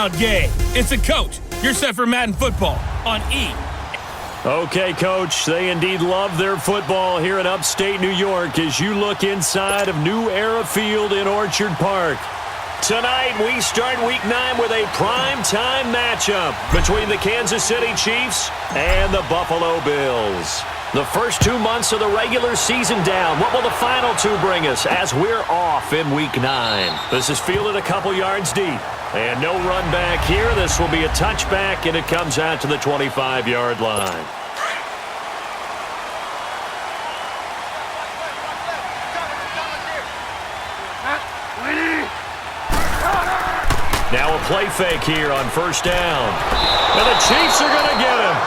knockout game. It's a coach. You're set for Madden football on E. Okay, Coach, they indeed love their football here in upstate New York as you look inside of New Era Field in Orchard Park. Tonight, we start Week 9 with a prime-time matchup between the Kansas City Chiefs and the Buffalo Bills. The first 2 months of the regular season down. What will the final two bring us as we're off in Week 9? This is fielded a couple yards deep. And no run back here. This will be a touchback, and it comes out to the 25-yard line. Now a play fake here on first down. And the Chiefs are going to get him.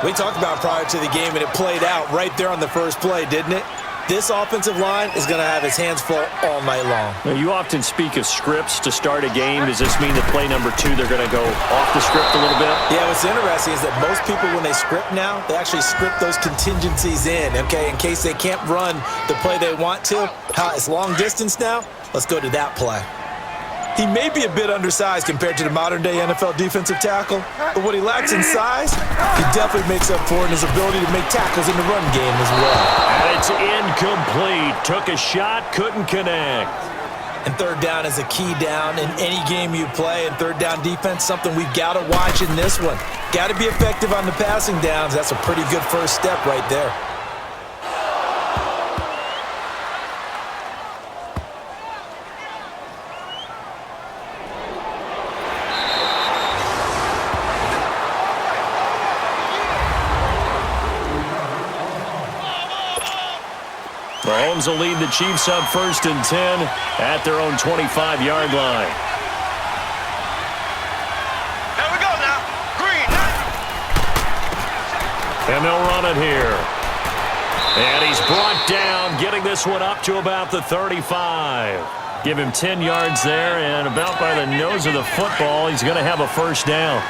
We talked about prior to the game, and it played out right there on the first play, didn't it? This offensive line is going to have its hands full all night long. Now, you often speak of scripts to start a game. Does this mean that play number 2, they're going to go off the script a little bit? Yeah, what's interesting is that most people, when they script now, they actually script those contingencies in, okay, in case they can't run the play they want to. It's long distance now. Let's go to that play. He may be a bit undersized compared to the modern-day NFL defensive tackle, but what he lacks in size, he definitely makes up for in his ability to make tackles in the run game as well. And it's incomplete. Took a shot, couldn't connect. And third down is a key down in any game you play, and third down defense, something we've got to watch in this one. Got to be effective on the passing downs. That's a pretty good first step right there. Mahomes will lead the Chiefs up 1st and 10 at their own 25-yard line. There we go now. Green. And they'll run it here. And he's brought down, getting this one up to about the 35. Give him 10 yards there, and about by the nose of the football, he's going to have a first down.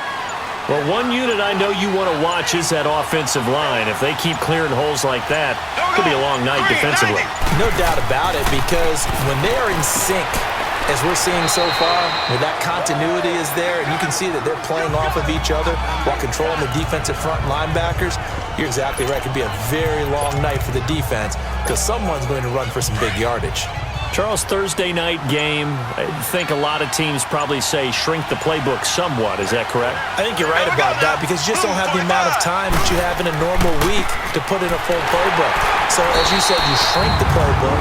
Well, one unit I know you want to watch is that offensive line. If they keep clearing holes like that, it could be a long night defensively. No doubt about it, because when they are in sync, as we're seeing so far, where that continuity is there, and you can see that they're playing off of each other while controlling the defensive front linebackers, you're exactly right. It could be a very long night for the defense because someone's going to run for some big yardage. Charles, Thursday night game, I think a lot of teams probably say shrink the playbook somewhat. Is that correct? I think you're right about that because you just don't have the amount of time that you have in a normal week to put in a full playbook. So, as you said, you shrink the playbook,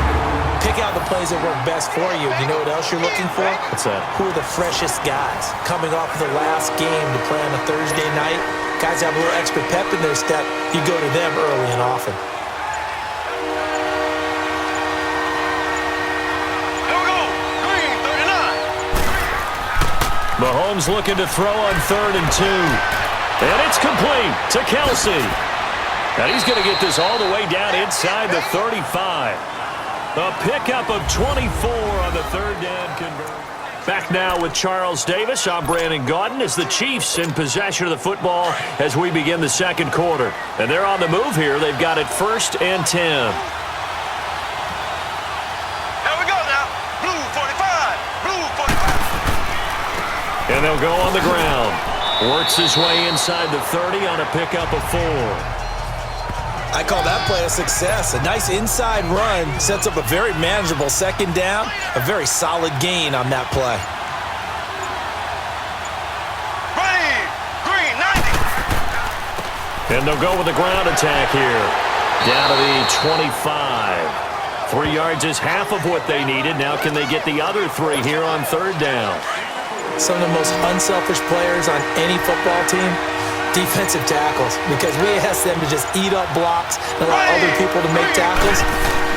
pick out the plays that work best for you. You know what else you're looking for? What's that? Who are the freshest guys coming off of the last game to play on a Thursday night? Guys have a little extra pep in their step. You go to them early and often. Mahomes looking to throw on 3rd and 2. And it's complete to Kelsey. And he's going to get this all the way down inside the 35. A pickup of 24 on the 3rd down conversion. Back now with Charles Davis. I'm Brandon Gaudin as the Chiefs in possession of the football as we begin the second quarter. And they're on the move here. They've got it 1st and 10. And they'll go on the ground. Works his way inside the 30 on a pickup of 4. I call that play a success. A nice inside run sets up a very manageable second down. A very solid gain on that play. Green, 90. And they'll go with the ground attack here. Down to the 25. 3 yards is half of what they needed. Now can they get the other 3 here on 3rd down? Some of the most unselfish players on any football team, defensive tackles, because we ask them to just eat up blocks and allow other people to make tackles.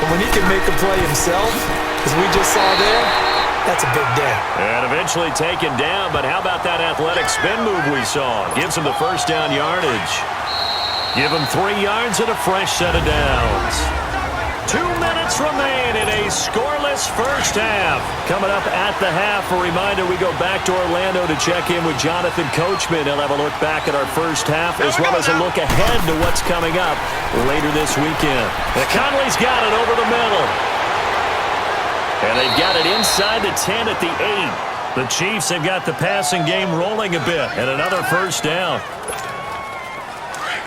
But when he can make a play himself, as we just saw there, that's a big day. And eventually taken down, but how about that athletic spin move we saw? Gives him the first down yardage. Give him 3 yards and a fresh set of downs. 2 minutes remain in a scoreless first half. Coming up at the half, a reminder we go back to Orlando to check in with Jonathan Coachman. He'll have a look back at our first half as well as a look ahead to what's coming up later this weekend. And Conley's got it over the middle. And they've got it inside the 10 at the 8. The Chiefs have got the passing game rolling a bit, and another first down.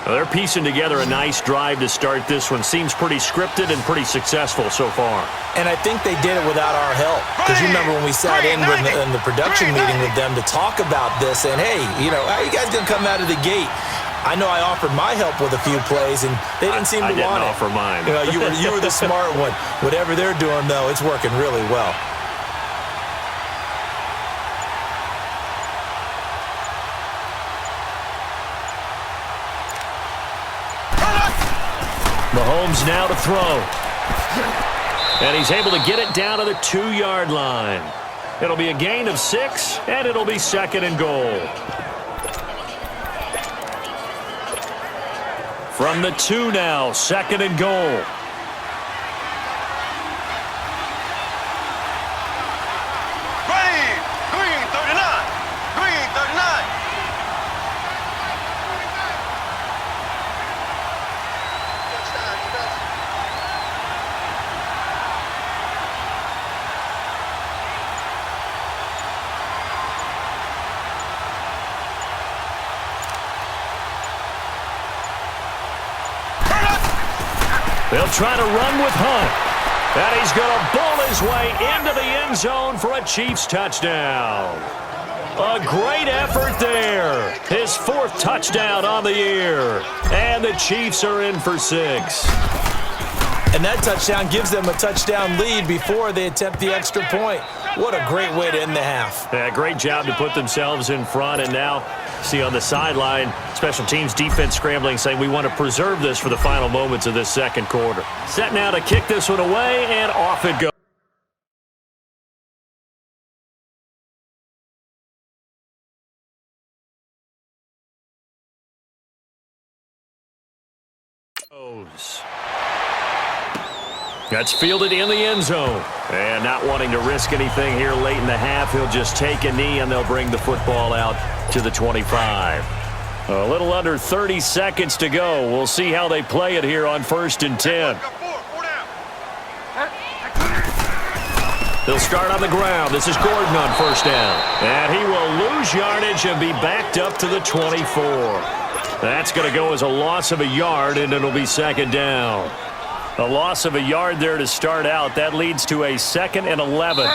Well, they're piecing together a nice drive to start this one. Seems pretty scripted and pretty successful so far. And I think they did it without our help. Because you remember when we sat in the production meeting with them to talk about this, and hey, how are you guys going to come out of the gate? I know I offered my help with a few plays, and they didn't seem to want it. I didn't offer mine. You were the smart one. Whatever they're doing, though, it's working really well. Mahomes now to throw. And he's able to get it down to the 2-yard line. It'll be a gain of 6, and it'll be second and goal. From the 2 now, second and goal. Green 39. Green 39. They'll try to run with Hunt. And he's going to bowl his way into the end zone for a Chiefs touchdown. A great effort there. His 4th touchdown on the year. And the Chiefs are in for 6. And that touchdown gives them a touchdown lead before they attempt the extra point. What a great way to end the half. Yeah, great job to put themselves in front. And now, see on the sideline, special teams defense scrambling, saying we want to preserve this for the final moments of this second quarter. Set now to kick this one away, and off it goes. That's fielded in the end zone. And not wanting to risk anything here late in the half, he'll just take a knee, and they'll bring the football out to the 25. A little under 30 seconds to go. We'll see how they play it here on 1st and 10. They'll start on the ground. This is Gordon on first down. And he will lose yardage and be backed up to the 24. That's going to go as a loss of a yard, and it'll be second down. A loss of a yard there to start out. That leads to a 2nd and 11.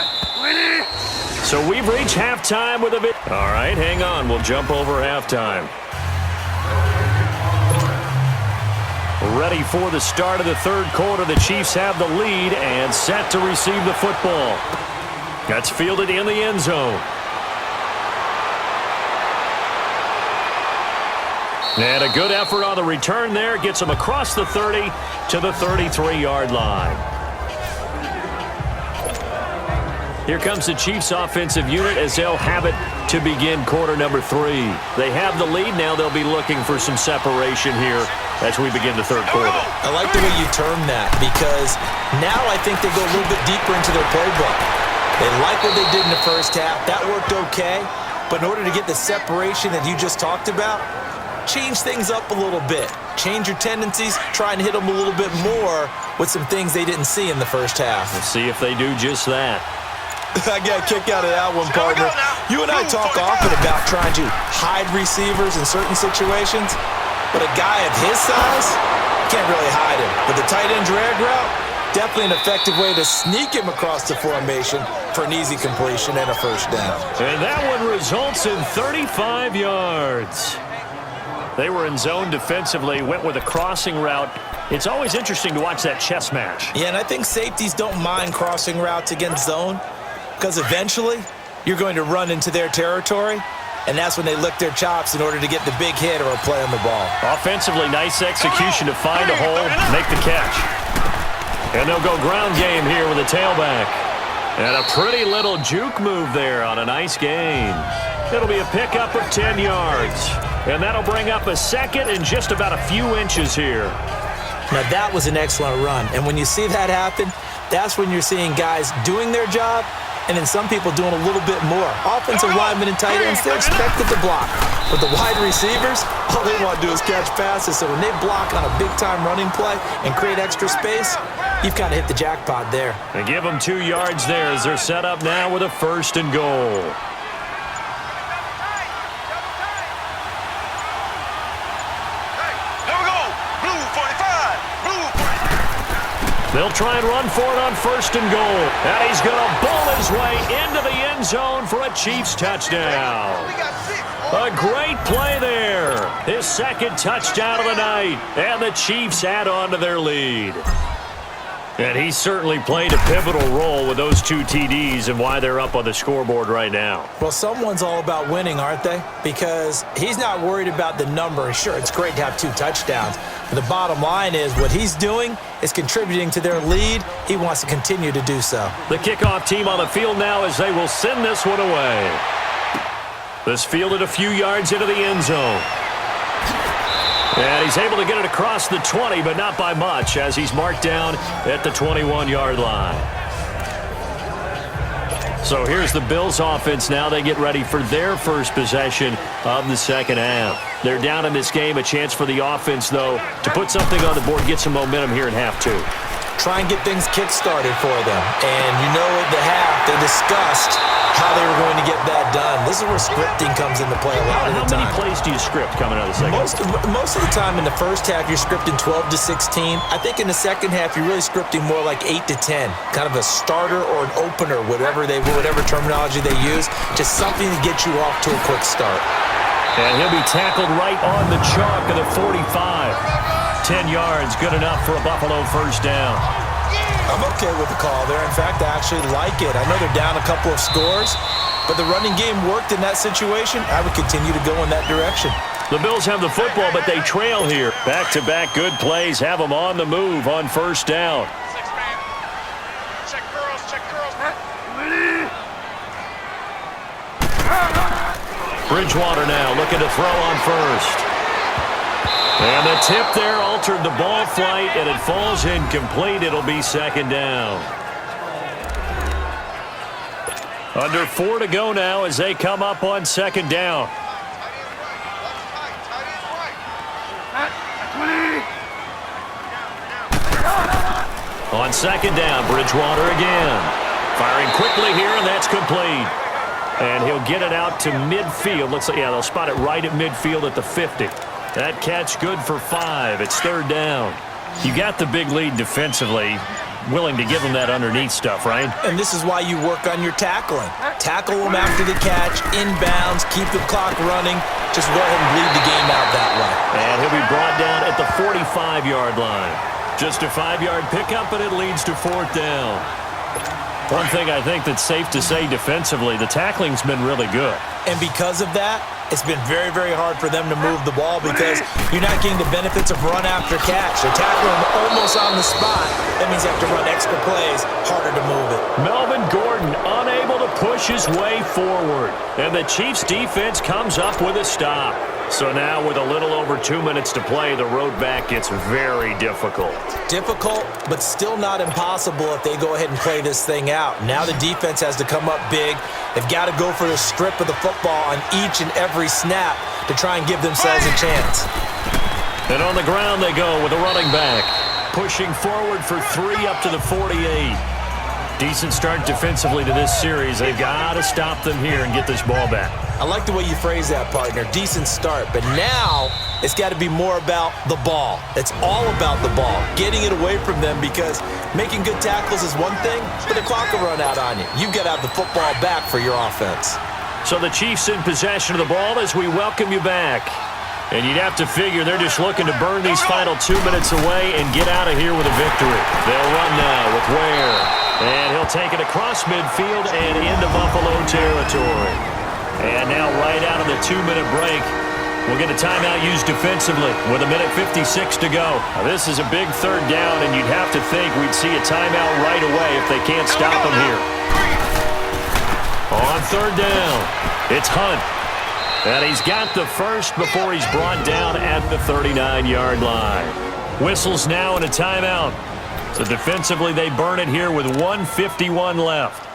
So we've reached halftime with a bit. All right, hang on. We'll jump over halftime. Ready for the start of the third quarter. The Chiefs have the lead and set to receive the football. That's fielded in the end zone. And a good effort on the return there. Gets him across the 30 to the 33-yard line. Here comes the Chiefs offensive unit as they'll have it to begin quarter number 3. They have the lead. Now they'll be looking for some separation here as we begin the third quarter. I like the way you term that, because now I think they go a little bit deeper into their playbook. They like what they did in the first half. That worked okay. But in order to get the separation that you just talked about, change things up a little bit. Change your tendencies. Try and hit them a little bit more with some things they didn't see in the first half. We'll see if they do just that. I got a kick out of that one, partner. You and I talk often about trying to hide receivers in certain situations, but a guy of his size can't really hide him. But the tight end drag route, definitely an effective way to sneak him across the formation for an easy completion and a first down. And that one results in 35 yards. They were in zone defensively, went with a crossing route. It's always interesting to watch that chess match. Yeah, and I think safeties don't mind crossing routes against zone, because eventually you're going to run into their territory, and that's when they lick their chops in order to get the big hit or a play on the ball. Offensively, nice execution to find a hole, make the catch. And they'll go ground game here with a tailback. And a pretty little juke move there on a nice gain. It'll be a pickup of 10 yards. And that'll bring up a second and just about a few inches here. Now that was an excellent run. And when you see that happen, that's when you're seeing guys doing their job and then some people doing a little bit more. Offensive linemen and tight ends, they're expected to block. But the wide receivers, all they want to do is catch passes. So when they block on a big-time running play and create extra space, You've kind of hit the jackpot there. They give them 2 yards there as they're set up now with a 1st and goal. They'll try and run for it on 1st and goal. And he's going to bowl his way into the end zone for a Chiefs touchdown. A great play there. His 2nd touchdown of the night. And the Chiefs add on to their lead. And he certainly played a pivotal role with those 2 TDs and why they're up on the scoreboard right now. Well, someone's all about winning, aren't they? Because he's not worried about the number. Sure, it's great to have 2 touchdowns. But the bottom line is what he's doing is contributing to their lead. He wants to continue to do so. The kickoff team on the field now as they will send this one away. This fielded a few yards into the end zone. And he's able to get it across the 20, but not by much, as he's marked down at the 21-yard line. So here's the Bills offense now. They get ready for their first possession of the second half. They're down in this game. A chance for the offense, though, to put something on the board, get some momentum here in half 2. Try and get things kick-started for them. And you know at the half, they discussed how they were going to get that done. This is where scripting comes into play a lot of the time. How many plays do you script coming out of the second half? Most of the time in the first half, you're scripting 12 to 16. I think in the second half, you're really scripting more like 8 to 10. Kind of a starter or an opener, whatever terminology they use. Just something to get you off to a quick start. And he'll be tackled right on the chalk of the 45. 10 yards, good enough for a Buffalo 1st down. I'm okay with the call there. In fact, I actually like it. I know they're down a couple of scores, but the running game worked in that situation. I would continue to go in that direction. The Bills have the football, but they trail here. Back-to-back good plays have them on the move on 1st down. Check girls, check girls. Bridgewater now looking to throw on 1st. And the tip there altered the ball flight, and it falls incomplete. It'll be 2nd down. Under 4 to go now as they come up on 2nd down. On 2nd down, Bridgewater again. Firing quickly here, and that's complete. And he'll get it out to midfield. Looks like, yeah, they'll spot it right at midfield at the 50. That catch good for 5. It's 3rd down. You got the big lead defensively. Willing to give them that underneath stuff, right? And this is why you work on your tackling. Tackle them after the catch, inbounds, keep the clock running. Just go ahead and bleed the game out that way. And he'll be brought down at the 45-yard line. Just a 5-yard pickup, and it leads to 4th down. One thing I think that's safe to say defensively, the tackling's been really good. And because of that, it's been very, very hard for them to move the ball because you're not getting the benefits of run after catch. They're tackling almost on the spot. That means you have to run extra plays, harder to move it. Melvin Gordon unable to push his way forward. And the Chiefs defense comes up with a stop. So now with a little over 2 minutes to play, the road back gets very difficult. Difficult, but still not impossible if they go ahead and play this thing out. Now the defense has to come up big. They've got to go for the strip of the football on each and every snap to try and give themselves a chance. And on the ground they go with a running back. Pushing forward for 3 up to the 48. Decent start defensively to this series. They've got to stop them here and get this ball back. I like the way you phrase that, partner. Decent start. But now it's got to be more about the ball. It's all about the ball. Getting it away from them because making good tackles is one thing, but the clock will run out on you. You've got to have the football back for your offense. So the Chiefs in possession of the ball as we welcome you back. And you'd have to figure they're just looking to burn these final 2 minutes away and get out of here with a victory. They'll run now with Ware. And he'll take it across midfield and into Buffalo territory. And now right out of the 2-minute break, we'll get a timeout used defensively with 1:56 to go. Now, this is a big 3rd down, and you'd have to think we'd see a timeout right away if they can't stop them here. On 3rd down, it's Hunt. And he's got the first before he's brought down at the 39-yard line. Whistles now and a timeout. So defensively, they burn it here with 1:51 left.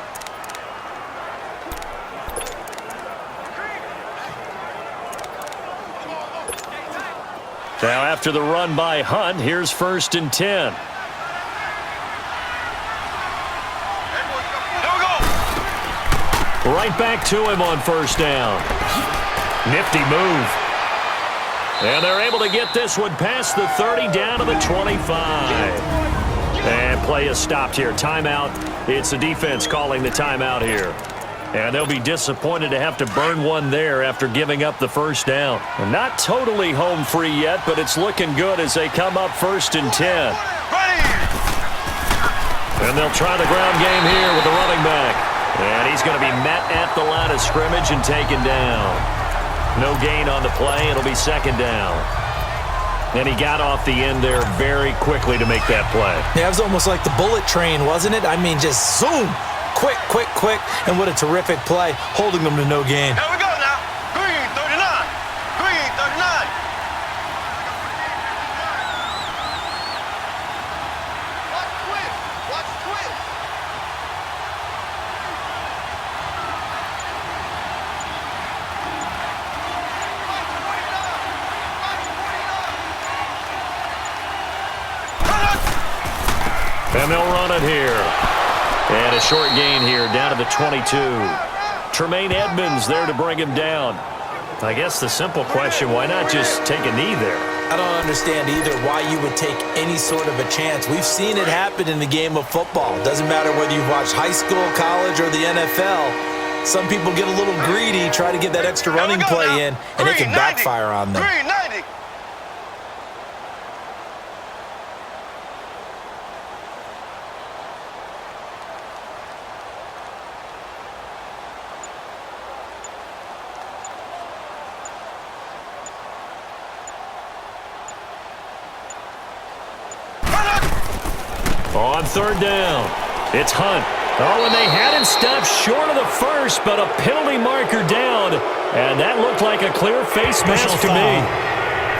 Now after the run by Hunt, here's 1st and 10. Right back to him on first down. Nifty move. And they're able to get this one past the 30 down to the 25. And play is stopped here. Timeout. It's the defense calling the timeout here. And they'll be disappointed to have to burn one there after giving up the first down. And not totally home free yet, but it's looking good as they come up 1st and 10. And they'll try the ground game here with the running back. And he's going to be met at the line of scrimmage and taken down. No gain on the play. It'll be 2nd down. And he got off the end there very quickly to make that play. Yeah, it was almost like the bullet train, wasn't it? I mean, just zoom. Quick, quick, quick. And what a terrific play, holding them to no gain. Here we go now. Green 39. Green 39. Watch twist. Watch twist. And they'll run it here. And a short gain here down to the 22. Tremaine Edmonds there to bring him down. I guess the simple question, why not just take a knee there? I don't understand either why you would take any sort of a chance. We've seen it happen in the game of football. Doesn't matter whether you've watched high school, college, or the NFL. Some people get a little greedy, try to get that extra running play in, and it can backfire on them. Green 90. On 3rd down, it's Hunt. Oh, and they had him stopped short of the first, but a penalty marker down. And that looked like a clear face mask to me.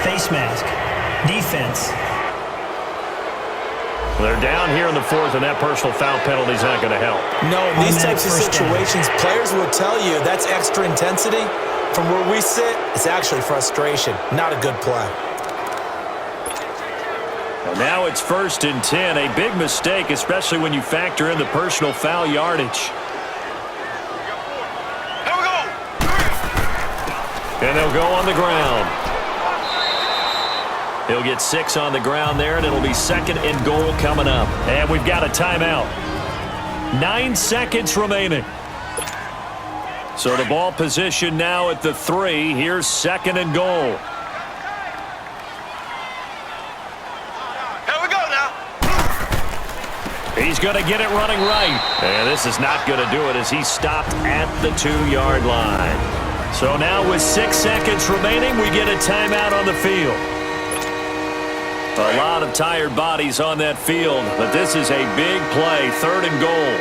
Face mask. Defense. They're down here in the 4th, and that personal foul penalty is not going to help. No, in these types of situations, players will tell you that's extra intensity. From where we sit, it's actually frustration. Not a good play. And now it's 1st and 10. A big mistake, especially when you factor in the personal foul yardage. Here we go. And they'll go on the ground. He'll get 6 on the ground there, and it'll be 2nd and goal coming up. And we've got a timeout. 9 seconds remaining. So the ball position now at the 3. Here's 2nd and goal. He's going to get it running right. And this is not going to do it as he's stopped at the 2-yard line. So now with 6 seconds remaining, we get a timeout on the field. A lot of tired bodies on that field, but this is a big play, 3rd and goal.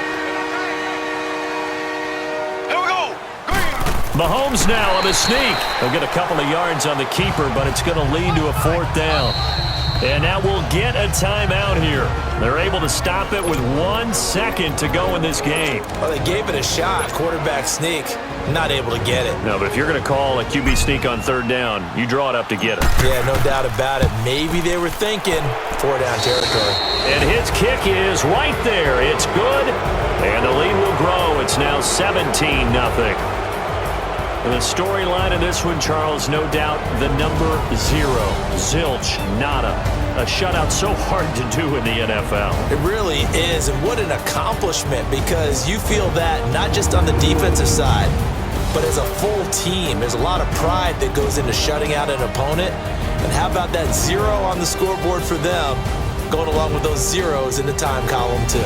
Here we go. Green. Mahomes now on the sneak. He'll get a couple of yards on the keeper, but it's going to lead to a 4th down. And now we'll get a timeout here. They're able to stop it with 1 second to go in this game. Well, they gave it a shot, quarterback sneak. Not able to get it. No, but if you're going to call a QB sneak on 3rd down, you draw it up to get it. Yeah, no doubt about it. Maybe they were thinking 4-down territory. And his kick is right there. It's good. And the lead will grow. It's now 17-0. And the storyline of this one, Charles, no doubt the number 0. Zilch, nada. A shutout so hard to do in the NFL. It really is, and what an accomplishment, because you feel that not just on the defensive side, but as a full team. There's a lot of pride that goes into shutting out an opponent. And how about that 0 on the scoreboard for them, going along with those zeros in the time column too.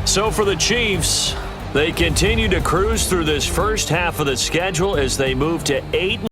So for the Chiefs, they continue to cruise through this first half of the schedule as they move to 8